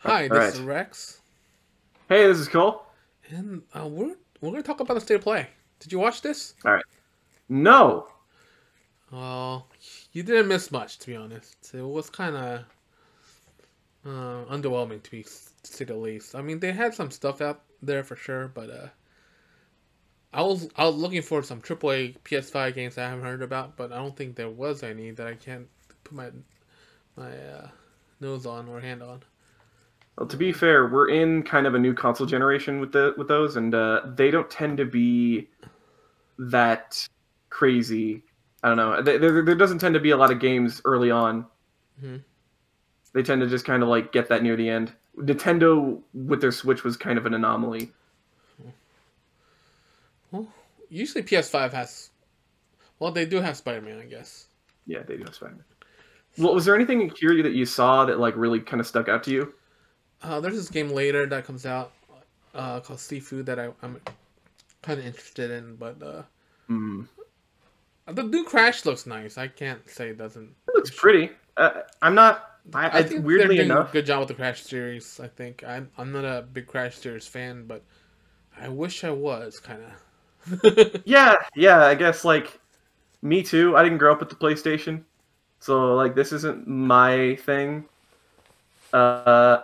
All Hi, this is right. Rex, Hey, this is Cole. and we're gonna talk about the state of play. Did you watch this? All right. No. Well, you didn't miss much, to be honest. It was kind of underwhelming, to say the least. I mean, they had some stuff out there for sure, but I was looking for some AAA PS5 games I haven't heard about, but I don't think there was any that I can't put my nose on or hand on. Well, to be Uh, fair, we're in kind of a new console generation with those, and they don't tend to be that crazy. I don't know. There doesn't tend to be a lot of games early on. mhm. They tend to just kind of like get that near the end. Nintendo with their Switch was kind of an anomaly. Well, usually PS5 has. Well, they do have Spider-Man, I guess. Yeah, they do have Spider-Man. Well, was there anything here that you saw that like really kind of stuck out to you? There's this game later that comes out called Seafood that I'm kind of interested in, but Hmm. the new Crash looks nice. I can't say it doesn't It looks for sure. pretty. I'm not. I It's think they're weirdly doing a enough. good job with the Crash series. I think I'm not a big Crash series fan, but I wish I was kind of. Yeah, yeah. I guess like me too. I didn't grow up with the PlayStation, so like this isn't my thing. Uh,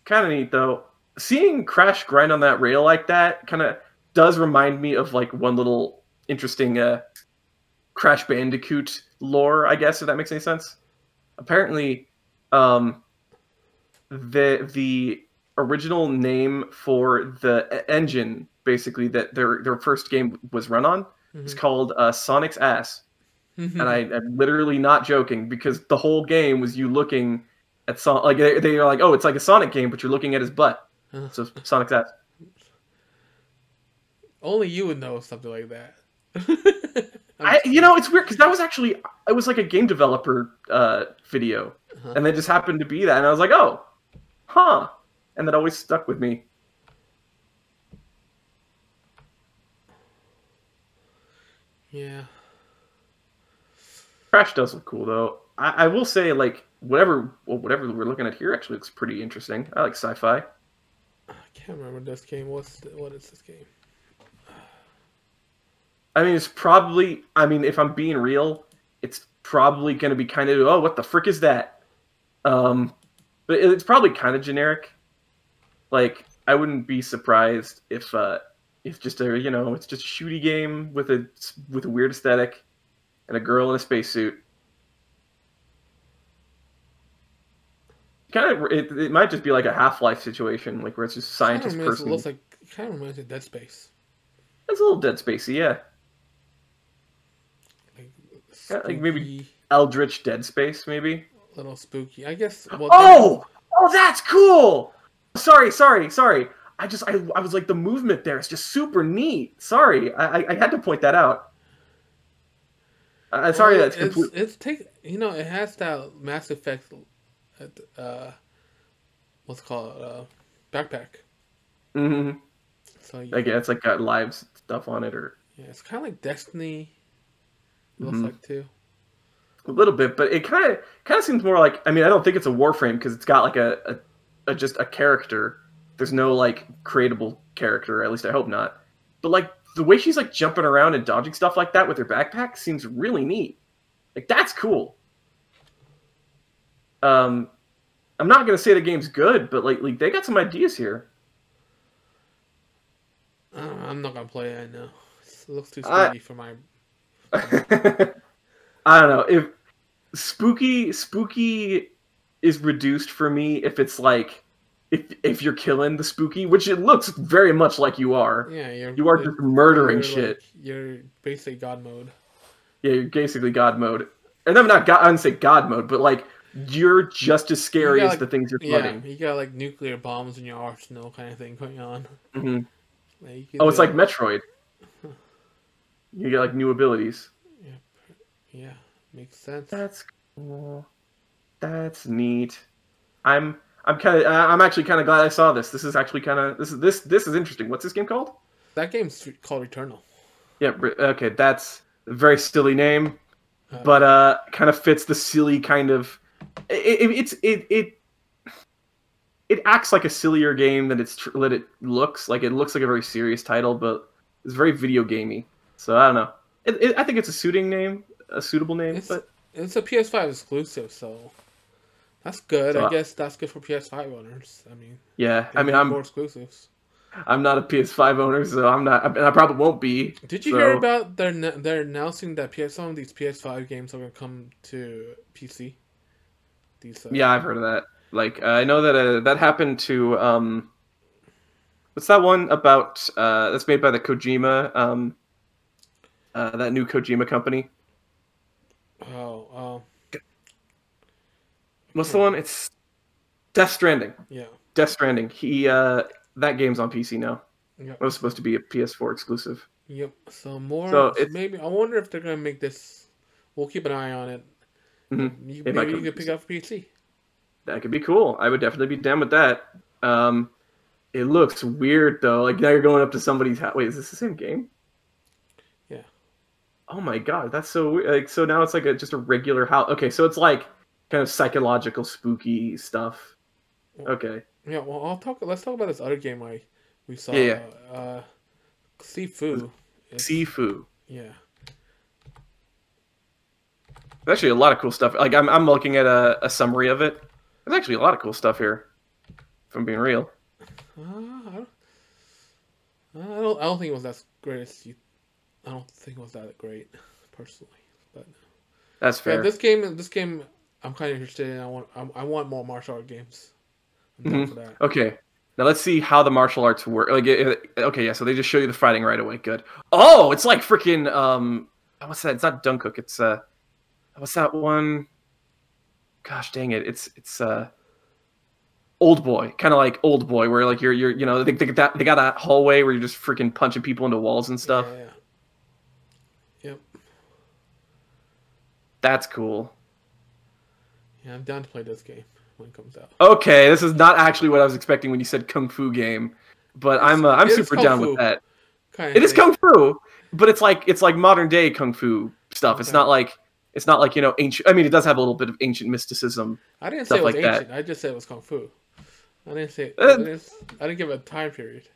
Kind of neat though. Seeing Crash grind on that rail like that kind of does remind me of like one little interesting Crash Bandicoot lore, I guess, if that makes any sense. Apparently, um, the original name for the engine, basically that their first game was run on, is Mhm. called Sonic's Ass. And I'm literally not joking because the whole game was you looking at Sonic. Like they are like, oh, it's like a Sonic game, but you're looking at his butt. So Sonic's ass. Only you would know something like that. I'm just You kidding. know, it's weird because that was actually it was like a game developer video, Uh-huh. and they just happened to be that, and I was like, oh, huh, and that always stuck with me. Yeah. Crash does look cool though. I will say like whatever we're looking at here actually looks pretty interesting. I like sci-fi. I can't remember this game. What is this game? I mean, it's probably. I mean, if I'm being real, it's probably going to be kind of. Oh, what the frick is that? Um, but it's probably kind of generic. Like, I wouldn't be surprised if just a it's just a shooty game with a weird aesthetic and a girl in a spacesuit. Kind of, it might just be like a Half-Life situation, like where it's just a Kind of scientist reminds. It person. looks like. Kind of reminds me of Dead Space. It's a little Dead Spacey, yeah. Like Yeah, like maybe spooky, Eldritch Dead Space, maybe. little spooky. I guess. Well, then. Oh, oh, that's cool. Sorry. I was like the movement there is just super neat. Sorry, I had to point that out. Sorry, Well, that's complete. it's take. It has that Mass Effect. What's it called backpack. Hmm. So you Like yeah, can. it's like got live stuff on it, or Yeah, it's kind of like Destiny. It looks mhm, like too. a little bit, but it kind of seems more like. I mean, I don't think it's a Warframe because it's got like a just a character. There's no like creatable character, at least I hope not. But like the way she's like jumping around and dodging stuff like that with her backpack seems really neat. Like that's cool. Um, I'm not gonna say the game's good, but like they got some ideas here. I'm not gonna play it. I know it looks too I spooky for my. I don't know if spooky is reduced for me if it's like if you're killing the spooky, which it looks very much like you are. Yeah, You are just murdering shit. you're basically God mode. Yeah, you're basically God mode. And I'm not God. I wouldn't say God mode, but like you're just as You scary got as the like things you're yeah, fighting. you got like nuclear bombs in your arsenal kind of thing going on. Hmm. Like you could Oh, it's like do. Metroid. You get like new abilities. Yeah, yeah, makes sense. That's cool. That's neat. I'm actually kind of glad I saw this. This is actually kind of this is interesting. What's this game called? That game's called Returnal. Yeah, okay, that's a very silly name, but Yeah. kind of fits the silly kind of. It it acts like a sillier game than that it looks. Like it looks like a very serious title, but it's very video gamey. So I don't know. I think it's a suitable name, It's but it's a PS5 exclusive, so that's good. I so guess that's good for PS5 owners. I mean, yeah. they I mean, need more exclusives. I'm not a PS5 owner, so I'm not, and I probably won't be. Did you hear So about they're announcing that some of these PS5 games are gonna come to PC? These yeah, I've heard of that. Like I know that that happened to what's that one about that's made by the Kojima that new Kojima company. oh What's the one? It's Death Stranding. yeah. Death Stranding. That game's on PC now. Yep. It was supposed to be a PS4 exclusive. Yep. So more. So maybe I wonder if they're gonna make this. We'll keep an eye on it. Maybe you could pick up PC. That could be cool. I would definitely be down with that. It looks weird though. Like now you're going up to somebody's house. Wait, is this the same game? Yeah. Oh my god, that's so weird. Like so now it's like just a regular house. Okay, so it's like kind of psychological, spooky stuff. Okay. Yeah. Well, let's talk about this other game we saw. Yeah. Sifu. Sifu. Yeah. There's actually a lot of cool stuff. Like I'm looking at a summary of it. There's actually a lot of cool stuff here. If I'm being real. I don't think it was that great as you. I don't think it was that great, personally. But that's fair. Yeah, this game, I'm kind of interested in. I want more martial art games. I'm down for that. Okay, now let's see how the martial arts work. Like, okay, yeah. So they just show you the fighting right away. Good. Oh, it's like freaking what's that? It's not Dunkirk. It's what's that one? Gosh, dang it! It's Old Boy, kind of like Old Boy, where like you're you know they got that hallway where you're just freaking punching people into walls and stuff. Yeah. Yep. That's cool. Yeah, I'm down to play this game when it comes out. Okay, this is not actually what I was expecting when you said Kung Fu game, but I'm super down with that. It is Kung Fu, but it's like modern day Kung Fu stuff. Okay. It's not like ancient. I mean, it does have a little bit of ancient mysticism. I didn't say it was ancient. I just said it was Kung Fu. I didn't say I didn't give it a time period.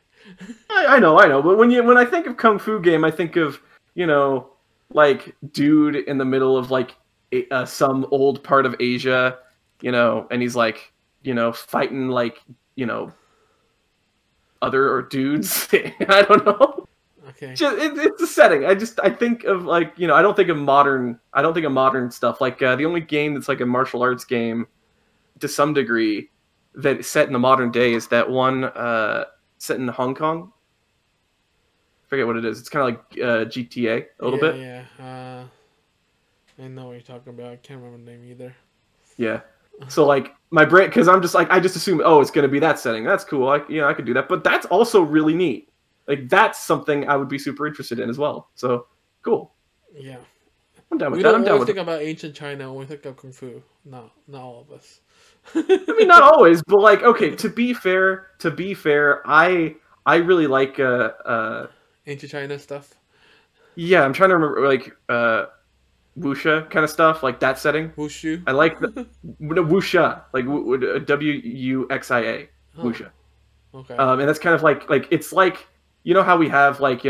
I know, but when I think of Kung Fu game, I think of like dude in the middle of like some old part of Asia, and he's like fighting like other dudes. I don't know. Okay. It's a setting. I think of like I don't think of modern stuff. Like the only game that's like a martial arts game to some degree that is set in the modern day is that one set in Hong Kong. I forget what it is. It's kind of like GTA a little bit. Yeah. I know what you're talking about. I can't remember the name either. Yeah. So like my brain, because I'm just like I just assume it's gonna be that setting. That's cool. I could do that. But that's also really neat. Like that's something I would be super interested in as well. So cool. Yeah. I'm down with that. We don't always think about ancient China when we think of Kung Fu. No, not all of us. I mean, not always, but like, okay. To be fair, I really like ancient China stuff. Yeah, I'm trying to remember like wuxia kind of stuff, like that setting. Wushu. I like the wuxia, like WUXIA, wuxia. Okay. And that's kind of like it's like how we have like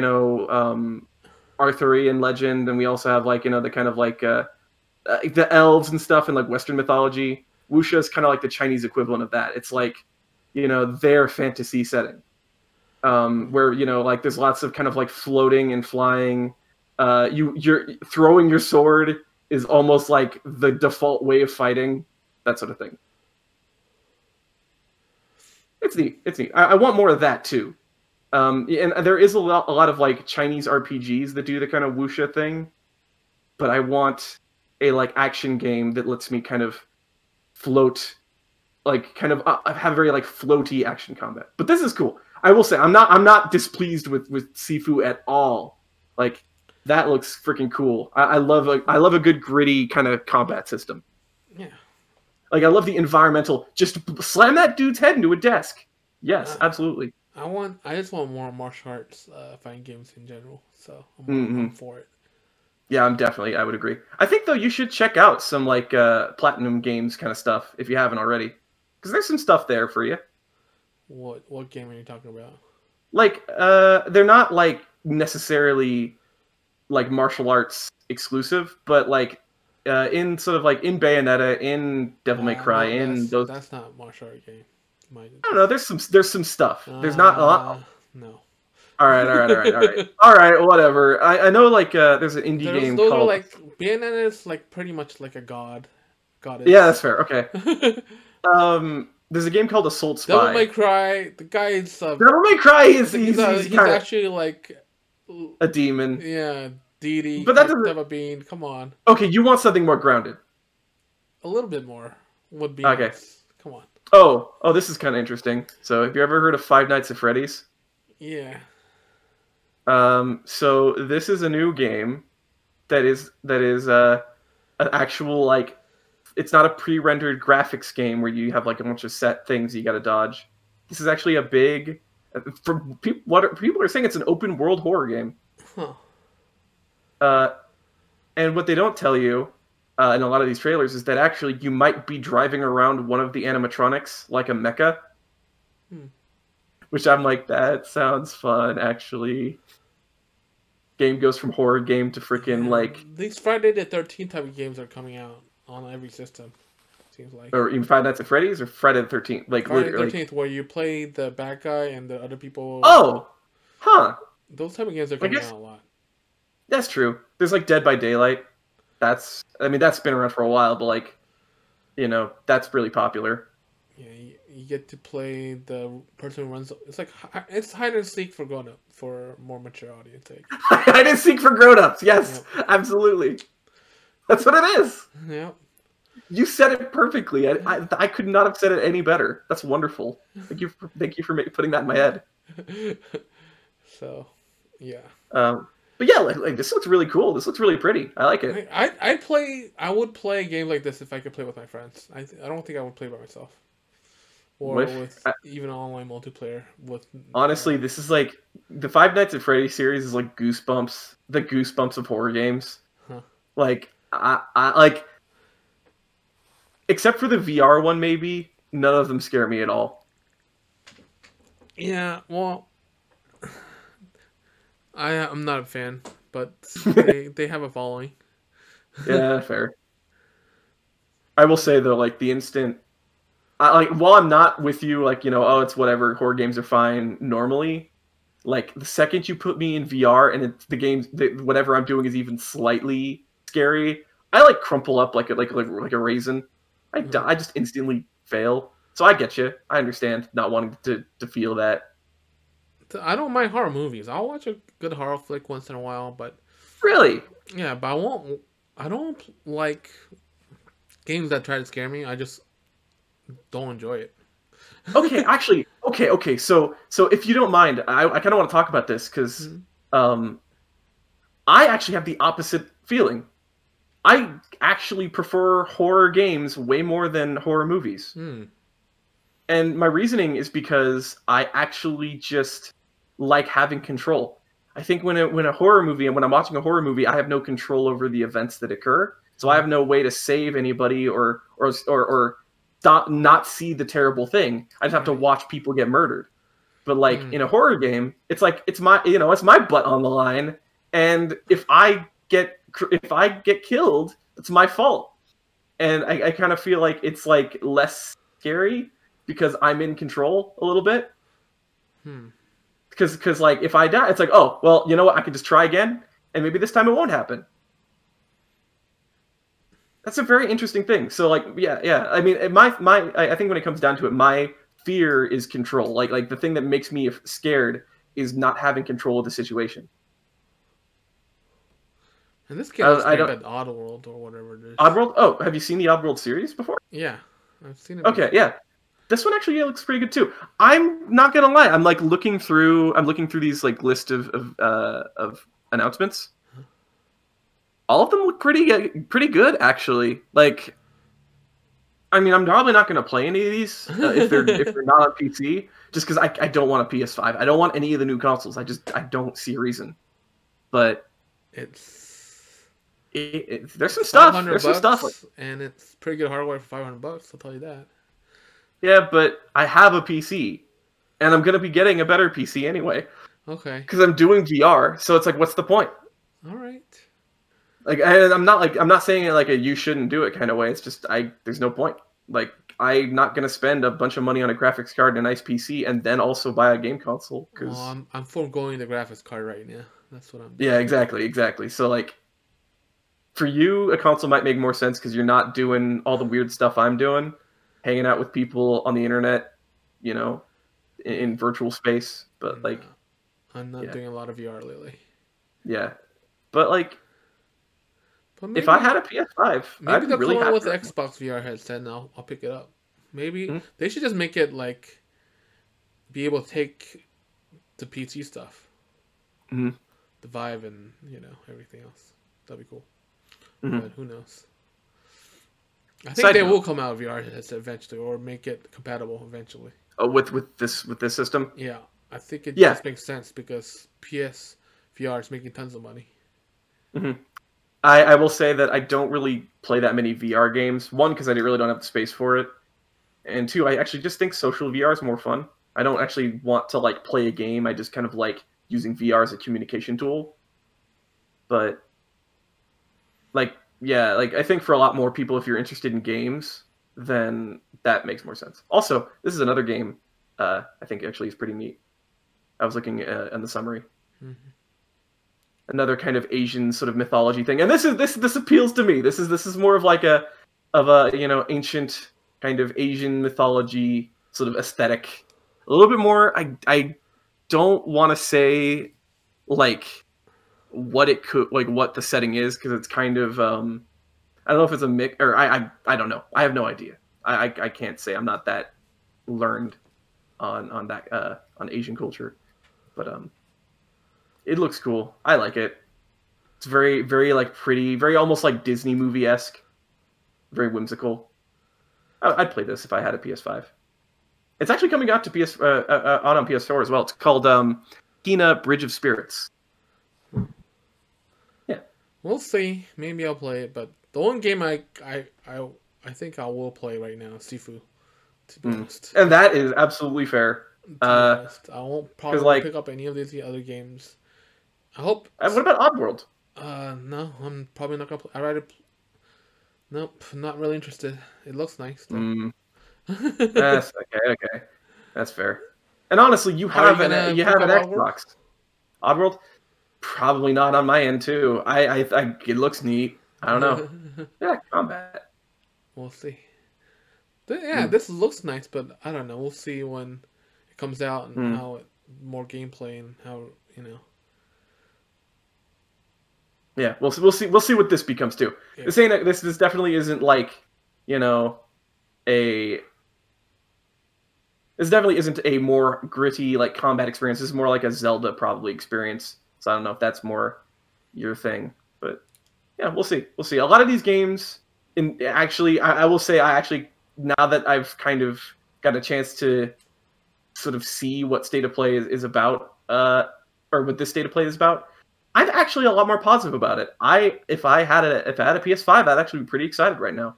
Arthurian legend, and we also have like the kind of like the elves and stuff in like Western mythology. Wuxia is kind of like the Chinese equivalent of that. It's like their fantasy setting, where like there's lots of kind of like floating and flying. You're throwing your sword is almost like the default way of fighting, that sort of thing. It's neat. I want more of that too. And there is a lot of like Chinese RPGs that do the kind of wuxia thing, but I want a like action game that lets me kind of float, like kind of have very like floaty action combat. But this is cool. I will say I'm not displeased with Sifu at all. Like that looks freaking cool. I love a good gritty kind of combat system. Yeah. Like I love the environmental. Just slam that dude's head into a desk. Yes, absolutely. I just want more martial arts fighting games in general. So I'm for it. Yeah, I would agree. I think though you should check out some like Platinum Games kind of stuff if you haven't already, because there's some stuff there for you. What game are you talking about? Like, they're not like necessarily like martial arts exclusive, but like in sort of like in Bayonetta, in Devil May Cry, No, in those. that's not martial art game. Might I don't know. just There's some stuff. There's not a lot. no. All right, all right, all right, all right, all right. Whatever. I know like there's an indie game Those are called. like Bayonetta is like pretty much like a Yeah, that's goddess. fair. Okay. There's a game called Assault Devil May Spy. Cry. The guy is Devil May Cry is he's he's he's kind of actually like a demon, yeah, deity but that type doesn't. of a being. Come on, Okay, you want something more grounded. a little bit more would be Okay. nice. Come on. Oh, this is kind of interesting. So, have you ever heard of Five Nights at Freddy's? Yeah. So this is a new game that is an actual like it's not a pre-rendered graphics game where you have like a bunch of set things you got to dodge. This is actually a big from people people are saying it's an open world horror game. Huh. And what they don't tell you in a lot of these trailers is that actually you might be driving around one of the animatronics like a mecha. Which I'm like, that sounds fun, actually. Game goes from horror game to freaking like. These Friday the 13th type of games are coming out on every system. Seems like. Or even Five Nights at Freddy's or Friday the 13th, like Friday the literally. 13th, where you play the bad guy and the other people. Oh, huh. Those type of games are coming out a lot. That's true. There's like Dead by Daylight. That's been around for a while, but like, that's really popular. Yeah, you get to play the person who runs. It's hide and seek for grown up for more mature audience. Hide and seek for grown-ups. Yes, yep. Absolutely. That's what it is. Yeah. You said it perfectly. I could not have said it any better. That's wonderful. Thank you for putting that in my head. So, yeah. But yeah, like this looks really cool. This looks really pretty. I like it. I would play a game like this if I could play with my friends. I don't think I would play by myself. Or with even online multiplayer. Honestly, this is like the Five Nights at Freddy's series is like Goosebumps, the Goosebumps of horror games. Huh. Like I like, except for the VR one, maybe none of them scare me at all. Yeah, well, I'm not a fan, but they have a following. Yeah, fair. I will say though, like the instant. While I'm not with you, like, oh, it's whatever, horror games are fine normally, like, the second you put me in VR and whatever I'm doing is even slightly scary, I, like, crumple up like a raisin. I just instantly fail. So I get you. I understand not wanting to feel that. I don't mind horror movies. I'll watch a good horror flick once in a while, but... Really? Yeah, but I don't like games that try to scare me. I just... don't enjoy it. Okay, actually, okay. So if you don't mind, I kind of want to talk about this because I actually have the opposite feeling. I actually prefer horror games way more than horror movies. And my reasoning is because I actually just like having control. I think when a horror movie and when I'm watching a horror movie, I have no control over the events that occur. So I have no way to save anybody or not see the terrible thing. I just have to watch people get murdered. But like in a horror game, it's like it's my butt on the line, and if I get killed, it's my fault. And I kind of feel like it's like less scary because I'm in control a little bit. Because like if I die, it's like, oh well, you know what? I can just try again, and maybe this time it won't happen. That's a very interesting thing. So like, yeah. I mean, I think when it comes down to it, my fear is control. Like the thing that makes me scared is not having control of the situation. And this game looks like Oddworld or whatever it is. Oddworld? Oh, have you seen the Oddworld series before? Yeah, I've seen it. Okay, yeah. This one actually looks pretty good too. I'm not gonna lie. I'm like looking through these like list of announcements. All of them look pretty good, actually. Like, I mean, I'm probably not going to play any of these if they're not on PC, just because I don't want a PS5. I don't want any of the new consoles. I don't see a reason. But there's some stuff. There's some stuff, and it's pretty good hardware for $500. I'll tell you that. Yeah, but I have a PC. and I'm gonna be getting a better PC anyway Okay. because I'm doing VR. So it's like, what's the point? All right. Like, I'm not saying it like a you shouldn't do it kind of way. It's just there's no point. Like, I'm not gonna spend a bunch of money on a graphics card and a nice PC and then also buy a game console Well, because I'm foregoing the graphics card right now. That's what I'm doing. yeah, exactly. So like, for you, a console might make more sense because you're not doing all the weird stuff I'm doing, hanging out with people on the internet, you know, in virtual space. But No, like, I'm not yeah, doing a lot of VR lately. yeah. But like, But if I maybe had a PS5, maybe I'd be they'll really come out happy with the right now. Xbox VR headset and I'll pick it up. Maybe Mhm. they should just make it like be able to take the PC stuff, Mhm. the Vive and everything else. That'd be cool. Mhm. But who knows? I think Side they will note, come out with VR headset eventually, or make it compatible eventually. with this system, Yeah, I think it yeah. just makes sense because PS VR is making tons of money. Mhm. I will say that I don't really play that many VR games. One, because I really don't have the space for it, and two, I actually just think social VR is more fun. I don't actually want to like play a game. I just kind of like using VR as a communication tool. But like, yeah, like I think for a lot more people, if you're interested in games, then that makes more sense. Also, this is another game. I think actually is pretty neat. I was looking in the summary. Mm-hmm. Another kind of Asian sort of mythology thing, and this appeals to me. This is more of like a ancient kind of Asian mythology sort of aesthetic. A little bit more. I don't want to say like what it could like what the setting is because it's kind of I don't know if it's a mix or I don't know. I have no idea. I can't say. I'm not that learned on that on Asian culture, but it looks cool. I like it. It's very like pretty, very almost like Disney movie esque, very whimsical. I'd play this if I had a PS5. It's actually coming out to on PS4 as well. It's called Kina Bridge of Spirits. Yeah. We'll see. Maybe I'll play it, but the only game I think I will play right now is Sifu. To be honest, And that is absolutely fair. I won't Because probably won't like, pick up any of these other games. I hope. what about Oddworld? No, I'm probably not gonna. I rather. Nope, not really interested. It looks nice though. Mm, that's okay. That's fair. And honestly, you Are you have gonna you pick have up an Oddworld? Xbox. Oddworld, probably not on my end too. It looks neat. I don't know. Yeah, combat. We'll see. Yeah, Mm, this looks nice, but I don't know. We'll see when it comes out and mm. how more gameplay and how Yeah, we'll see what this becomes too. Yeah. This definitely isn't like, you know, a this definitely isn't a more gritty like combat experience. This is more like a Zelda probably experience. So I don't know if that's more your thing, but yeah, we'll see. We'll see. A lot of these games, in actually, I will say, I actually now that I've kind of got a chance to sort of see what state of play is about, or what this state of play is about, I'm actually a lot more positive about it. If I had a PS5, I'd actually be pretty excited right now.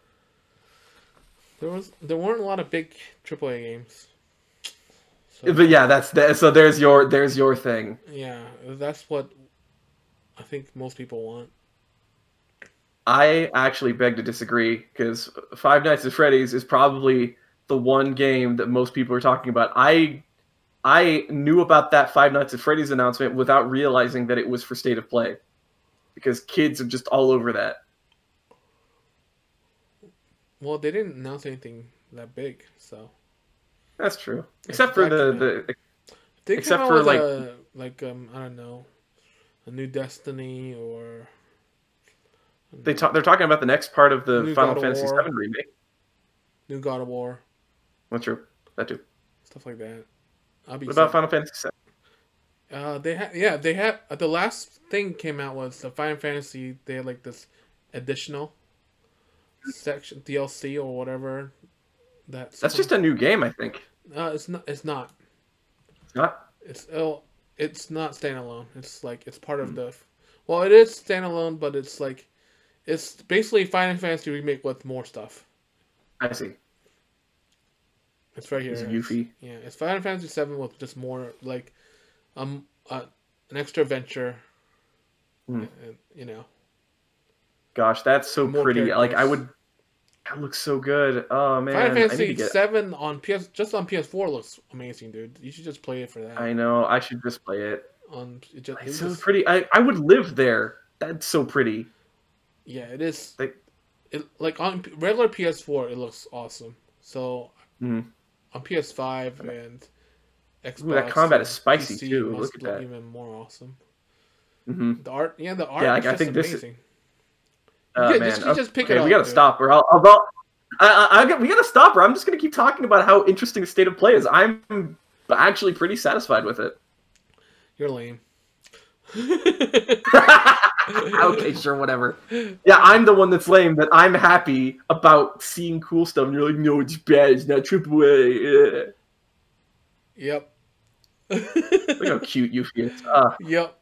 There weren't a lot of big AAA games. So But yeah, so there's your thing. yeah, that's what I think most people want. I actually beg to disagree because Five Nights at Freddy's is probably the one game that most people are talking about. I knew about that Five Nights at Freddy's announcement without realizing that it was for State of Play because kids are just all over that. Well, they didn't announce anything that big, so That's true. if Except for that came out, they came except out for with like I don't know, a new Destiny or they're talking about the next part of the new Final God of Fantasy War, VII remake. new God of War, What's true? That too. stuff like that. I'll be What about excited. Final Fantasy VII? They had the last thing came out was the Final Fantasy. They had like this additional section DLC or whatever. That's just a new game, I think. It's not. It's not. It's not. It's not standalone. It's like it's part of the. Well, it is standalone, but it's like it's basically Final Fantasy remake with more stuff. I see. It's right Is here. Yuffie. Yeah, it's Final Fantasy VII with just more like an extra adventure. Mm. And, you know, Gosh, that's so more pretty. Like I characters. would. That looks so good. Oh Final man, I need to Fantasy get. VII on PS4 looks amazing, dude. You should just play it for that. I know. I should just play it. It It's so just pretty. I would live there. That's so pretty. yeah, it is. Like, Like on regular PS4, it looks awesome. So mm. on PS5 and Xbox, Ooh, that combat is spicy PC, too. it must Look at look that. even more awesome. Mm-hmm. The art, the art Yeah, is like, I just think amazing. man. You just pick it Okay, up. we gotta dude. stop, or we gotta stop, or I'm just gonna keep talking about how interesting the state of play is. I'm actually pretty satisfied with it. You're lame. Okay, sure, whatever. Yeah, I'm the one that's lame. That I'm happy about seeing cool stuff, and you're like, no, it's bad. It's not AAA. Yep. Look how cute Yuffie is. Yep.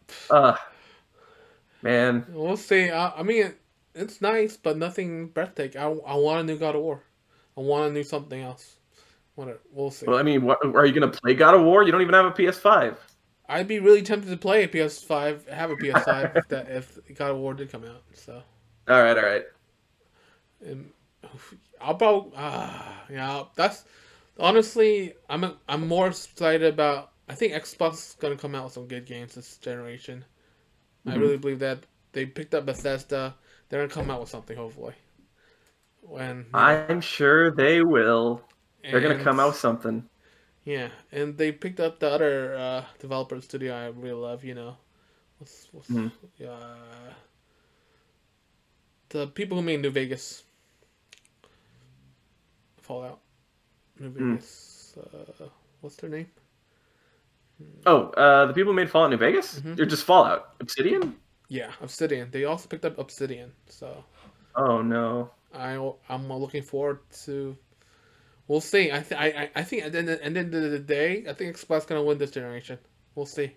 Man. We'll see. I mean, it's nice, but nothing breathtaking. I want a new God of War. I want a new something else. We'll see. Well, I mean, are you gonna play God of War? You don't even have a PS5. I'd be really tempted to play a PS5, have a PS5 if God of War did come out. So. All right. And I'll probably, that's honestly, I'm more excited about. I think Xbox is gonna come out with some good games this generation. Mm-hmm. I really believe that they picked up Bethesda. They're gonna come out with something hopefully. I'm sure they will. They're gonna come out with something. Yeah, and they picked up the other developer studio I really love. The people who made New Vegas, Fallout, New Vegas. What's their name? Oh, the people who made Fallout New Vegas? Mm-hmm. They're just Fallout. Obsidian? Yeah, Obsidian. They also picked up Obsidian. So. Oh no. I'm looking forward to. We'll see. I think at the end of the day, I think Xbox gonna win this generation. We'll see.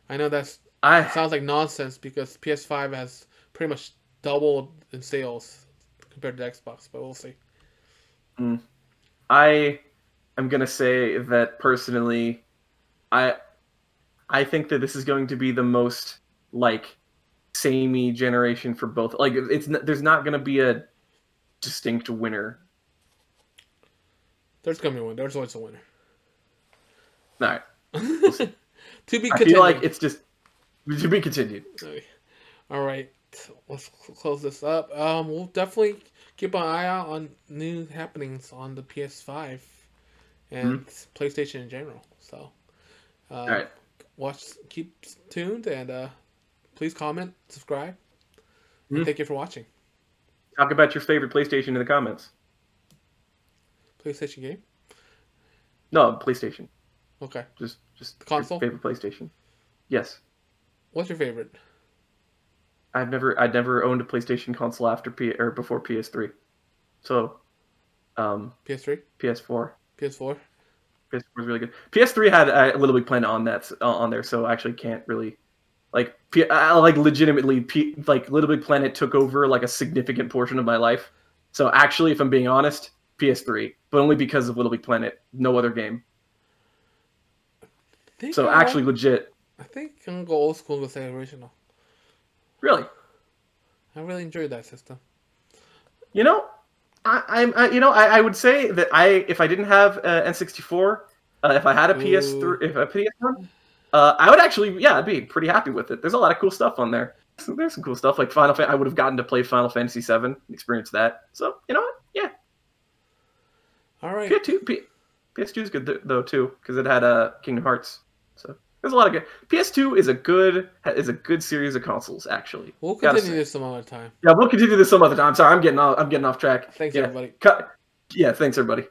I know it sounds like nonsense because PS5 has pretty much doubled in sales compared to Xbox, but we'll see. I am gonna say that personally, I think that this is going to be the most like samey generation for both. Like there's not gonna be a distinct winner. There's gonna be a winner. There's always a winner. All right. We'll see. To be continued. I feel like it's just to be continued. All right. Let's close this up. We'll definitely keep an eye out on new happenings on the PS5 and PlayStation in general. So, all right. Keep tuned, and please comment, subscribe. And thank you for watching. Talk about your favorite PlayStation in the comments. PlayStation game? No, PlayStation. Okay. Just the console? Your favorite PlayStation. Yes. What's your favorite? I'd never owned a PlayStation console before PS3. So, PS3? PS4. PS4? PS4 was really good. PS3 had a Little Big Planet on there, so I actually can't really legitimately Little Big Planet took over like a significant portion of my life. So actually, if I'm being honest, PS3, but only because of Little Big Planet, no other game. Actually, legit. I think I'm gonna go old school and say original. Really? I really enjoyed that system. You know, I would say that if I didn't have N64, if I had a PS3, if a PS1, I would actually, I'd be pretty happy with it. There's a lot of cool stuff on there. So there's some cool stuff like Final Fantasy. I would have gotten to play Final Fantasy VII, and experience that. So you know what? Yeah. All right. PS2 is good though too because it had Kingdom Hearts. So there's a lot of good. PS2 is a good series of consoles actually. We'll continue this some other time. Yeah, we'll continue this some other time. Sorry, I'm getting off track. Thanks everybody. Yeah, thanks everybody.